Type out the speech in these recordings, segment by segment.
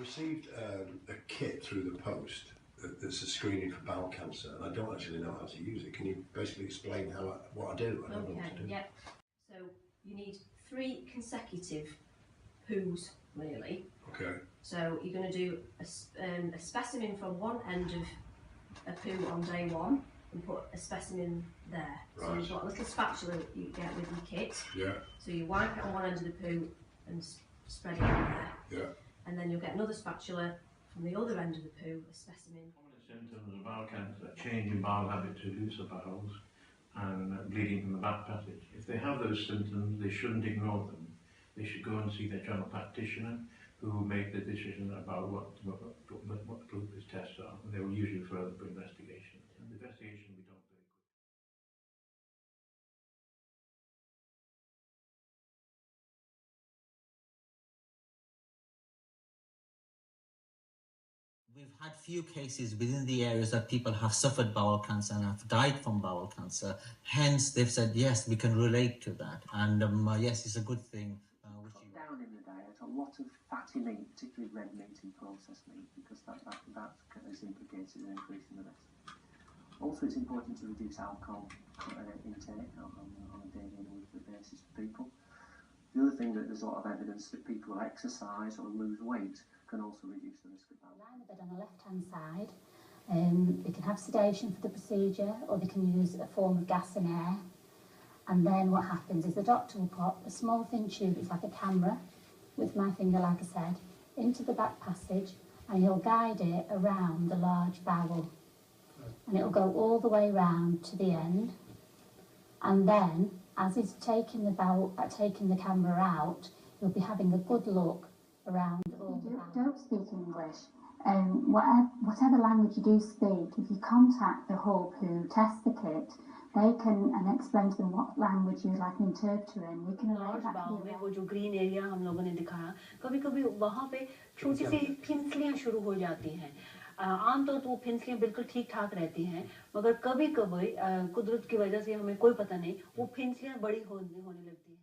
received a kit through the post that's a screening for bowel cancer, and I don't actually know how to use it. Can you basically explain what I do? I don't know what to do. Yep. So you need 3 consecutive poos, really. Okay. So you're going to do a specimen from one end of a poo on day 1 and put a specimen there. Right. So you've got a little spatula that you get with your kit. Yeah. So you wipe it on one end of the poo and spread it on there. Yeah. And then you'll get another spatula from the other end of the poo, a specimen. Common symptoms of bowel cancer: change in bowel habit to looser bowels and bleeding from the back passage. If they have those symptoms, they shouldn't ignore them. They should go and see their general practitioner, who will make the decision about what glucose tests are. And they will usually refer them for investigation. And the investigation will be done very quickly. We've had few cases within the areas that people have suffered bowel cancer and have died from bowel cancer. Hence, they've said, yes, we can relate to that. And yes, it's a good thing. Down in the diet a lot of fatty meat, particularly red meat and processed meat, because that is implicated in increasing the risk. Also, it's important to reduce alcohol intake on a daily and weekly basis for people. The other thing that there's a lot of evidence that people who exercise or lose weight can also reduce the risk of bowel. Lie in the bed on the left-hand side. They can have sedation for the procedure, or they can use a form of gas and air. And then what happens is the doctor will pop a small thin tube, it's like a camera, with my finger, like I said, into the back passage, and he'll guide it around the large bowel. And it'll go all the way round to the end. And then, as he's taking the camera out, you'll be having a good look around all the bowel. Don't speak English. Whatever language you do speak, if you contact the hub who test the kit, they can explain to them what language you'd like an interpreter in. We can arrange that for you. वो जो green area हम लोगों ने दिखाया, कभी-कभी वहाँ पे छोटी सी फिंसलियाँ शुरू हो जाती हैं. आमतौर पर वो फिंसलियाँ बिल्कुल ठीक-ठाक रहती हैं, मगर कभी-कभी कुदरत की वजह से हमें कोई पता नहीं, वो फिंसलियाँ बड़ी होने लगती हैं.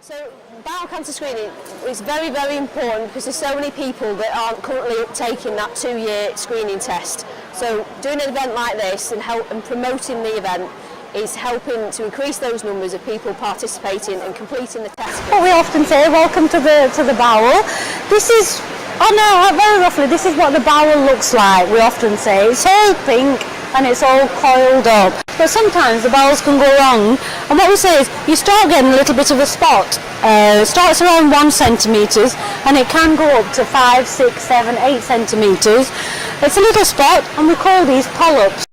So bowel cancer screening is very, very important because there's so many people that aren't currently taking that 2-year screening test. So doing an event like this and promoting the event is helping to increase those numbers of people participating and completing the test. What we often say, welcome to the bowel. This is, very roughly, this is what the bowel looks like, we often say. It's all pink and it's all coiled up. But sometimes the bowels can go wrong, and what we say is you start getting a little bit of a spot. It starts around 1 centimetre and it can go up to 5, 6, 7, 8 centimetres. It's a little spot and we call these polyps.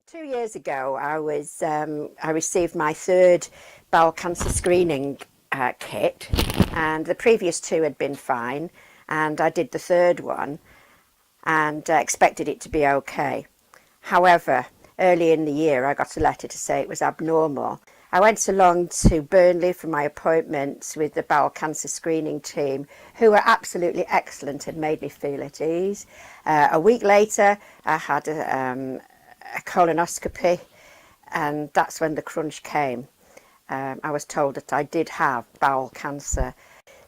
2 years ago, I received my third bowel cancer screening kit, and the previous two had been fine, and I did the third one and expected it to be okay. However, early in the year, I got a letter to say it was abnormal. I went along to Burnley for my appointment with the bowel cancer screening team, who were absolutely excellent and made me feel at ease. A week later, I had a colonoscopy, and that's when the crunch came. I was told that I did have bowel cancer.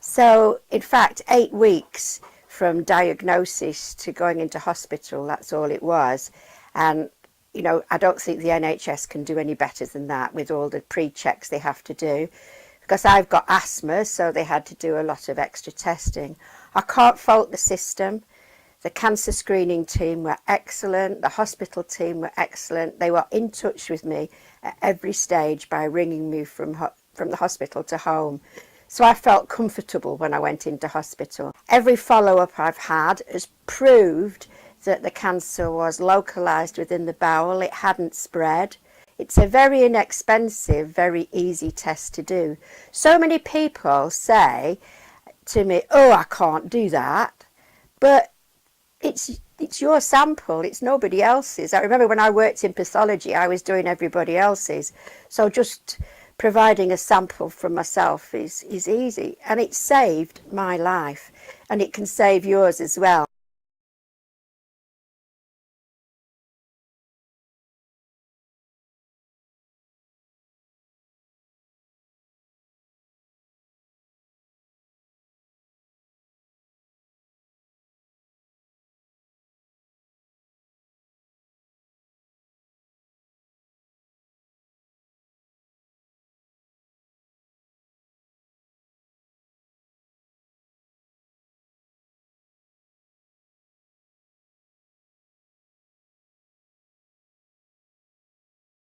So, in fact, 8 weeks from diagnosis to going into hospital, that's all it was. And, you know, I don't think the NHS can do any better than that with all the pre-checks they have to do. Because I've got asthma, so they had to do a lot of extra testing. I can't fault the system. The cancer screening team were excellent. The hospital team were excellent. They were in touch with me at every stage by ringing me from the hospital to home. So I felt comfortable when I went into hospital. Every follow-up I've had has proved that the cancer was localised within the bowel. It hadn't spread. It's a very inexpensive, very easy test to do. So many people say to me, oh, I can't do that. But it's your sample, it's nobody else's. I remember when I worked in pathology, I was doing everybody else's. So just providing a sample from myself is easy, and it saved my life, and it can save yours as well.